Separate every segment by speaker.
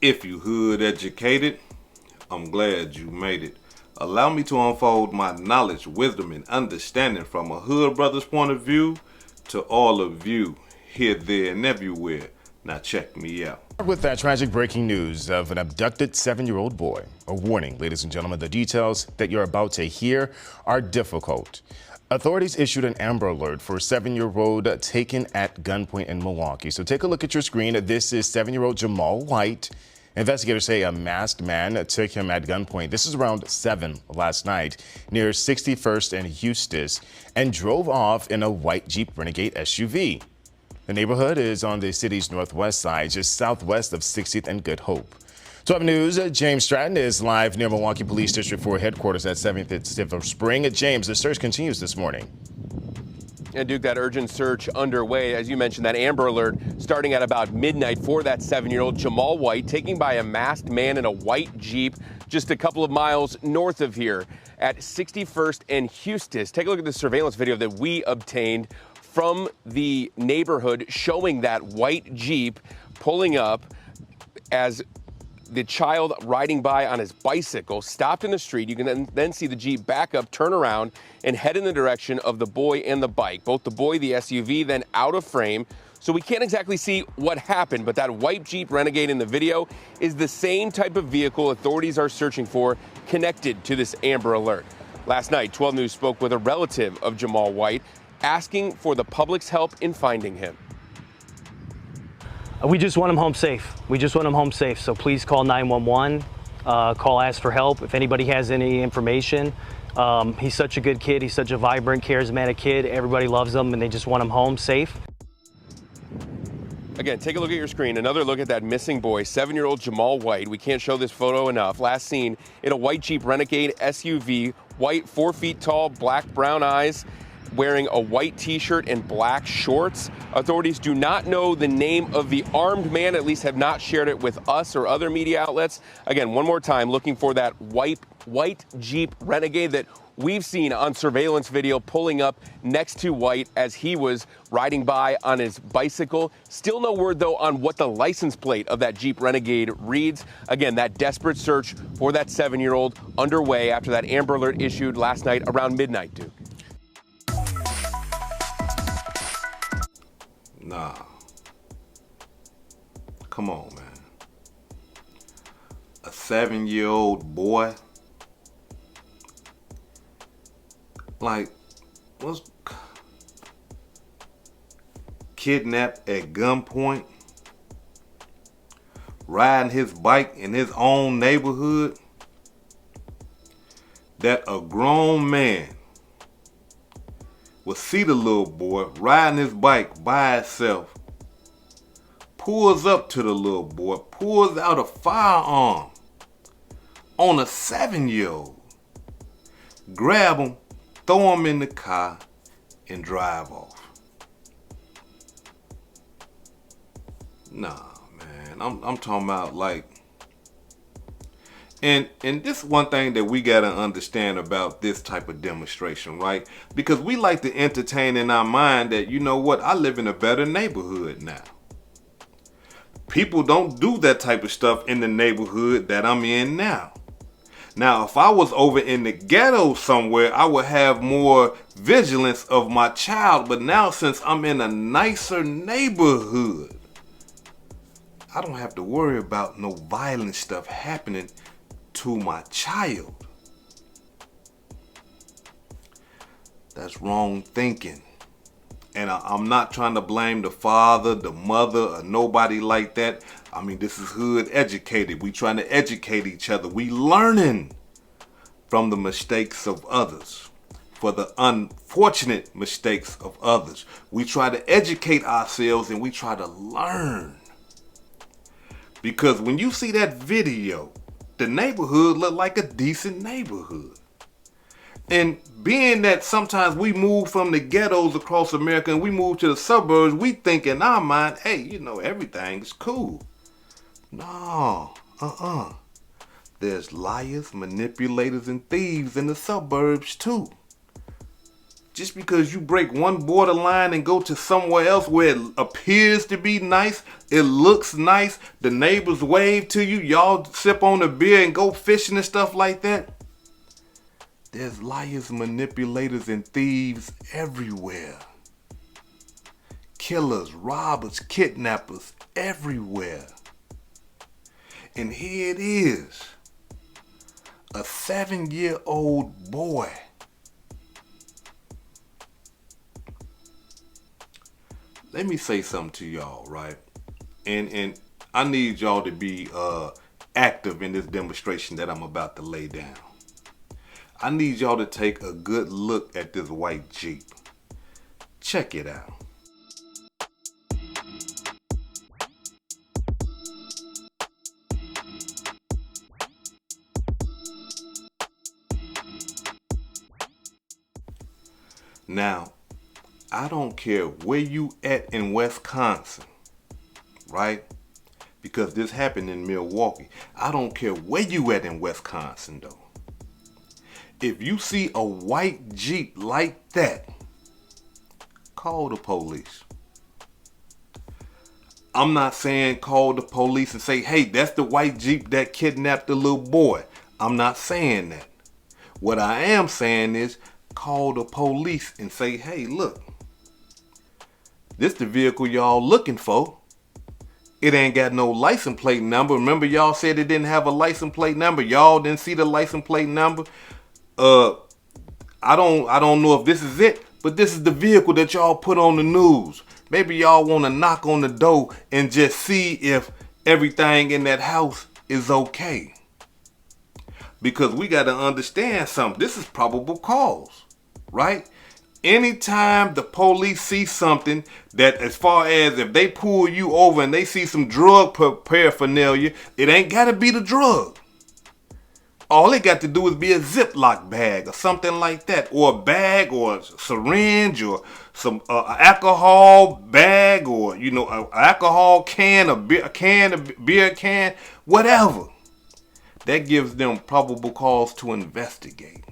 Speaker 1: If you hood educated, I'm glad you made it. Allow me to unfold my knowledge, wisdom, and understanding from a hood brother's point of view to all of you here, there, and everywhere. Now check me out.
Speaker 2: With that tragic breaking news of an abducted 7-year-old boy. A warning, ladies and gentlemen, the details that you're about to hear are difficult. Authorities issued an Amber Alert for a 7-year-old taken at gunpoint in Milwaukee. So take a look at your screen. This is 7-year-old Jamal White. Investigators say a masked man took him at gunpoint. This is around 7 last night near 61st and Eustis and drove off in a white Jeep Renegade SUV. The neighborhood is on the city's northwest side, just southwest of 60th and Good Hope. Top news, James Stratton is live near Milwaukee Police District 4 headquarters at 7th and Silver Spring. James, the search continues this morning.
Speaker 3: And Duke, that urgent search underway. As you mentioned, that Amber Alert starting at about midnight for that 7-year-old Jamal White, taken by a masked man in a white Jeep just a couple of miles north of here at 61st and Eustis. Take a look at the surveillance video that we obtained from the neighborhood showing that white Jeep pulling up as the child riding by on his bicycle stopped in the street. You can then see the Jeep back up, turn around, and head in the direction of the boy and the bike. Both the boy, the SUV, then out of frame. So we can't exactly see what happened, but that white Jeep Renegade in the video is the same type of vehicle authorities are searching for connected to this Amber Alert. Last night, 12 News spoke with a relative of Jamal White, asking for the public's help in finding him.
Speaker 4: We just want him home safe. We just want him home safe. So please call 911, call, ask for help. If anybody has any information, he's such a good kid. He's such a vibrant, charismatic kid. Everybody loves him and they just want him home safe.
Speaker 3: Again, take a look at your screen. Another look at that missing boy, 7-year-old Jamal White. We can't show this photo enough. Last seen in a white Jeep Renegade SUV, white, 4 feet tall, black, brown eyes, wearing a white t-shirt and black shorts. Authorities do not know the name of the armed man, at least have not shared it with us or other media outlets. Again, one more time, looking for that white Jeep Renegade that we've seen on surveillance video pulling up next to White as he was riding by on his bicycle. Still no word, though, on what the license plate of that Jeep Renegade reads. Again, that desperate search for that 7-year-old underway after that Amber Alert issued last night around midnight, Duke.
Speaker 1: Nah. Come on, man. A 7-year-old boy? Like, was kidnapped at gunpoint? Riding his bike in his own neighborhood? That a grown man will see the little boy riding his bike by himself, pulls up to the little boy, pulls out a firearm on a 7-year-old, grab him, throw him in the car, and drive off. Nah, man, I'm talking about like, and this is one thing that we gotta understand about this type of demonstration, right? Because we like to entertain in our mind that, you know what, I live in a better neighborhood now. People don't do that type of stuff in the neighborhood that I'm in now. Now, if I was over in the ghetto somewhere, I would have more vigilance of my child. But now, since I'm in a nicer neighborhood, I don't have to worry about no violent stuff happening to my child. That's wrong thinking. And I'm not trying to blame the father, the mother, or nobody like that. I mean, this is hood educated. We trying to educate each other. We learning from the mistakes of others, for the unfortunate mistakes of others. We try to educate ourselves and we try to learn. Because when you see that video, the neighborhood looked like a decent neighborhood. And being that sometimes we move from the ghettos across America and we move to the suburbs, we think in our mind, hey, you know, everything's cool. No, There's liars, manipulators, and thieves in the suburbs too. Just because you break one borderline and go to somewhere else where it appears to be nice, it looks nice, the neighbors wave to you, y'all sip on a beer and go fishing and stuff like that. There's liars, manipulators, and thieves everywhere. Killers, robbers, kidnappers everywhere. And here it is, a 7-year-old boy. Let me say something to y'all, right? And I need y'all to be active in this demonstration that I'm about to lay down. I need y'all to take a good look at this white Jeep. Check it out. Now, I don't care where you at in Wisconsin, right? Because this happened in Milwaukee. I don't care where you at in Wisconsin though. If you see a white Jeep like that, call the police. I'm not saying call the police and say, hey, that's the white Jeep that kidnapped the little boy. I'm not saying that. What I am saying is call the police and say, hey, look, this the vehicle y'all looking for. It ain't got no license plate number. Remember y'all said it didn't have a license plate number. Y'all didn't see the license plate number. I don't know if this is it, but this is the vehicle that y'all put on the news. Maybe y'all want to knock on the door and just see if everything in that house is okay. Because we got to understand something. This is probable cause, right? Anytime the police see something that, as far as if they pull you over and they see some drug paraphernalia, it ain't got to be the drug. All they got to do is be a Ziploc bag or something like that, or a bag or a syringe or some alcohol bag, or an alcohol can, a beer can, whatever. That gives them probable cause to investigate.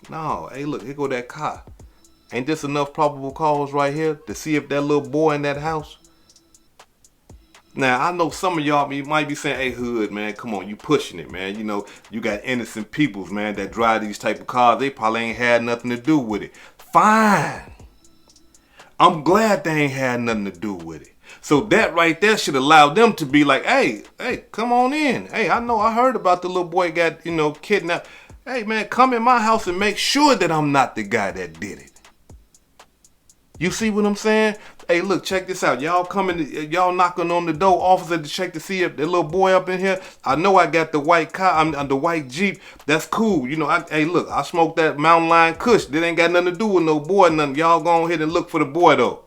Speaker 1: No, hey, look, here go that car. Ain't this enough probable cause right here to see if that little boy in that house? Now, I know some of y'all might be saying, hey, Hood, man, come on, you pushing it, man. You know, you got innocent peoples, man, that drive these type of cars. They probably ain't had nothing to do with it. Fine. I'm glad they ain't had nothing to do with it. So that right there should allow them to be like, hey, come on in. Hey, I heard about the little boy got, kidnapped. Hey, man, come in my house and make sure that I'm not the guy that did it. You see what I'm saying? Hey, look, check this out. Y'all knocking on the door, officer, to check to see if the little boy up in here. I know I got the white car, I'm the white Jeep. That's cool. Hey, look, I smoked that Mountain Lion Kush. That ain't got nothing to do with no boy, nothing. Y'all go ahead and look for the boy, though.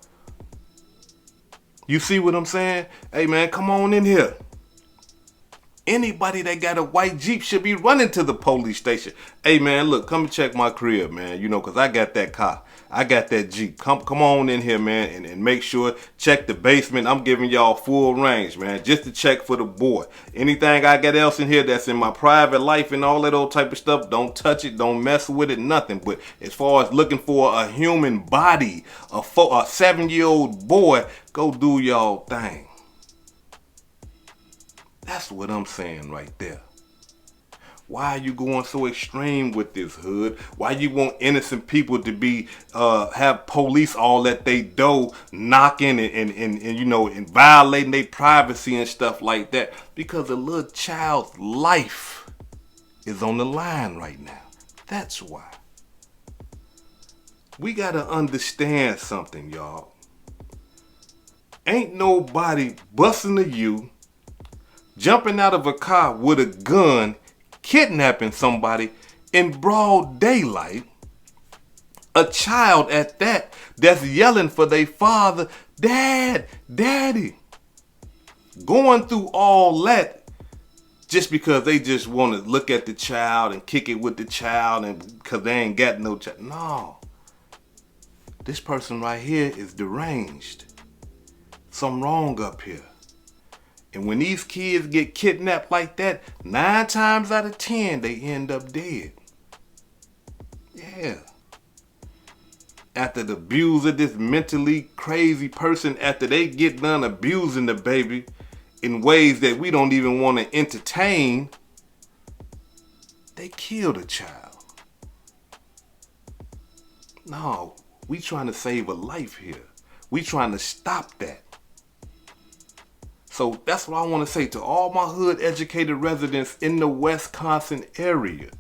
Speaker 1: You see what I'm saying? Hey, man, come on in here. Anybody that got a white Jeep should be running to the police station. Hey, man, look, come and check my crib, man, because I got that car. I got that Jeep. Come on in here, man, and make sure, check the basement. I'm giving y'all full range, man, just to check for the boy. Anything I got else in here that's in my private life and all that old type of stuff, don't touch it, don't mess with it, nothing. But as far as looking for a human body, a 7-year-old boy, go do y'all thing. That's what I'm saying right there. Why are you going so extreme with this, Hood? Why you want innocent people to be have police all at they door knocking and violating their privacy and stuff like that? Because a little child's life is on the line right now. That's why. We gotta understand something, y'all. Ain't nobody busting to you, jumping out of a car with a gun, kidnapping somebody in broad daylight, a child at that, that's yelling for their father, Dad, Daddy. Going through all that just because they just want to look at the child and kick it with the child and because they ain't got no child. No. This person right here is deranged. Something wrong up here. And when these kids get kidnapped like that, 9 times out of 10, they end up dead. Yeah. after the abuse of this mentally crazy person, after they get done abusing the baby in ways that we don't even want to entertain, they kill the child. No, we trying to save a life here. We trying to stop that. So that's what I want to say to all my hood educated residents in the Wisconsin area.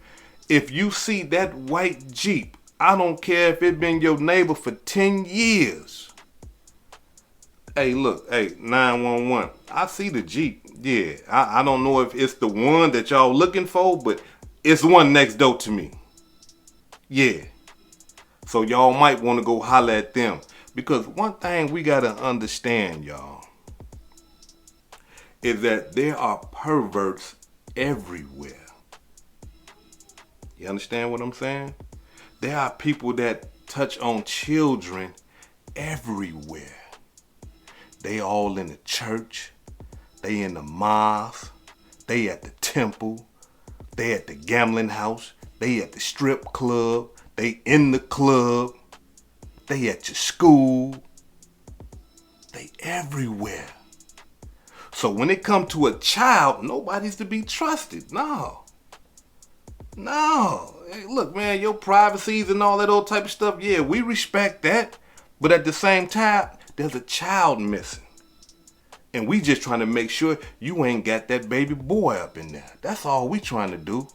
Speaker 1: If you see that white Jeep, I don't care if it been your neighbor for 10 years. Hey, look, hey, 911. I see the Jeep. Yeah, I don't know if it's the one that y'all looking for, but it's the one next door to me. Yeah. So y'all might want to go holler at them. Because one thing we got to understand, y'all, is that there are perverts everywhere. You understand what I'm saying? There are people that touch on children everywhere. They all in the church. They in the mosque. They at the temple. They at the gambling house. They at the strip club. They in the club. They at your school. They everywhere. So when it come to a child, nobody's to be trusted. No. Hey, look, man, your privacies and all that old type of stuff, yeah, we respect that. But at the same time, there's a child missing. And we just trying to make sure you ain't got that baby boy up in there. That's all we trying to do.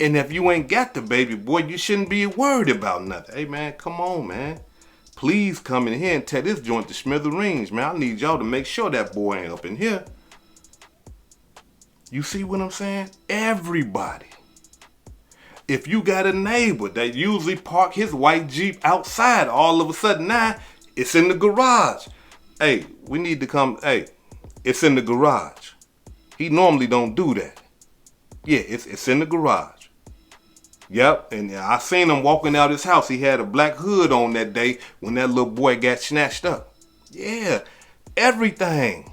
Speaker 1: And if you ain't got the baby boy, you shouldn't be worried about nothing. Hey, man, come on, man. Please come in here and tear this joint to smithereens, man. I need y'all to make sure that boy ain't up in here. You see what I'm saying? Everybody. If you got a neighbor that usually park his white Jeep outside, all of a sudden now it's in the garage. Hey, we need to come. Hey, it's in the garage. He normally don't do that. Yeah, it's in the garage. Yep, and I seen him walking out his house. He had a black hood on that day when that little boy got snatched up. Yeah, everything.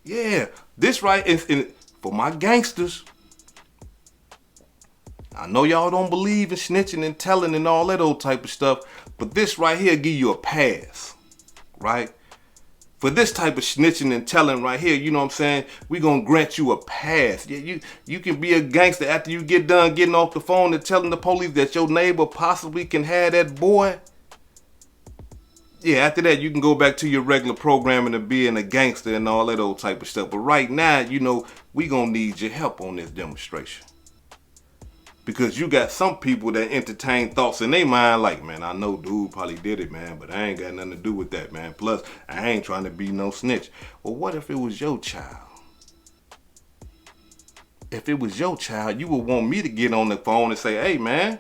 Speaker 1: Yeah, this right is for my gangsters. I know y'all don't believe in snitching and telling and all that old type of stuff, but this right here give you a pass, right? For this type of snitching and telling right here, you know what I'm saying, we gonna grant you a pass. Yeah, you can be a gangster after you get done getting off the phone and telling the police that your neighbor possibly can have that boy. Yeah, after that, you can go back to your regular programming of being a gangster and all that old type of stuff. But right now, you know, we gonna need your help on this demonstration. Because you got some people that entertain thoughts in their mind like, man, I know dude probably did it, man, but I ain't got nothing to do with that, man. Plus, I ain't trying to be no snitch. Well, what if it was your child? If it was your child, you would want me to get on the phone and say, hey, man,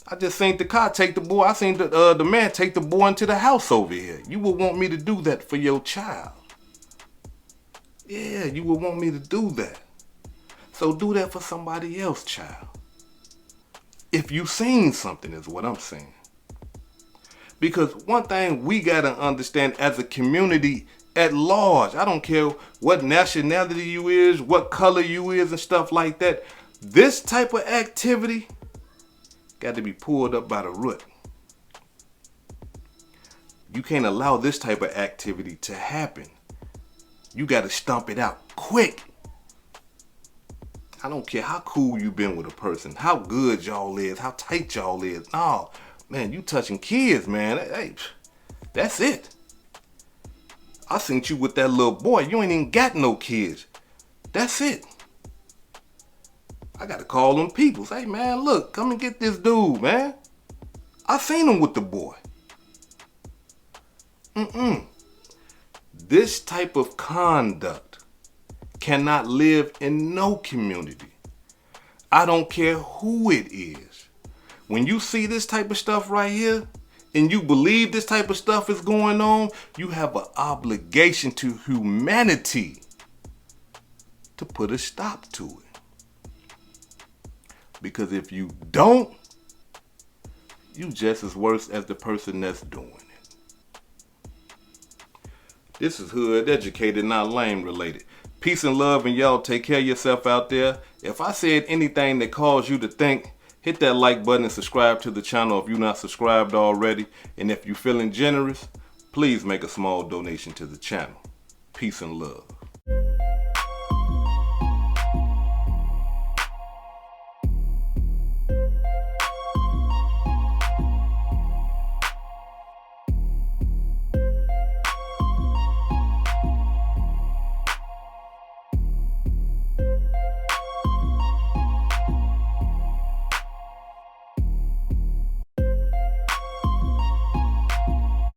Speaker 1: I just seen the car take the boy. I seen the man take the boy into the house over here. You would want me to do that for your child. Yeah, you would want me to do that. So do that for somebody else, child. If you seen something is what I'm saying. Because one thing we got to understand as a community at large, I don't care what nationality you is, what color you is and stuff like that. This type of activity got to be pulled up by the root. You can't allow this type of activity to happen. You got to stomp it out quick. I don't care how cool you been with a person, how good y'all is, how tight y'all is. No, man, you touching kids, man. Hey, that's it. I seen you with that little boy. You ain't even got no kids. That's it. I got to call them people. Say, man, look, come and get this dude, man. I seen him with the boy. This type of conduct cannot live in no community. I don't care who it is. When you see this type of stuff right here, and you believe this type of stuff is going on, you have an obligation to humanity to put a stop to it. Because if you don't, you just as worse as the person that's doing it. This is hood educated, not lame related. Peace and love, and y'all take care of yourself out there. If I said anything that caused you to think, hit that like button and subscribe to the channel if you're not subscribed already. And if you're feeling generous, please make a small donation to the channel. Peace and love.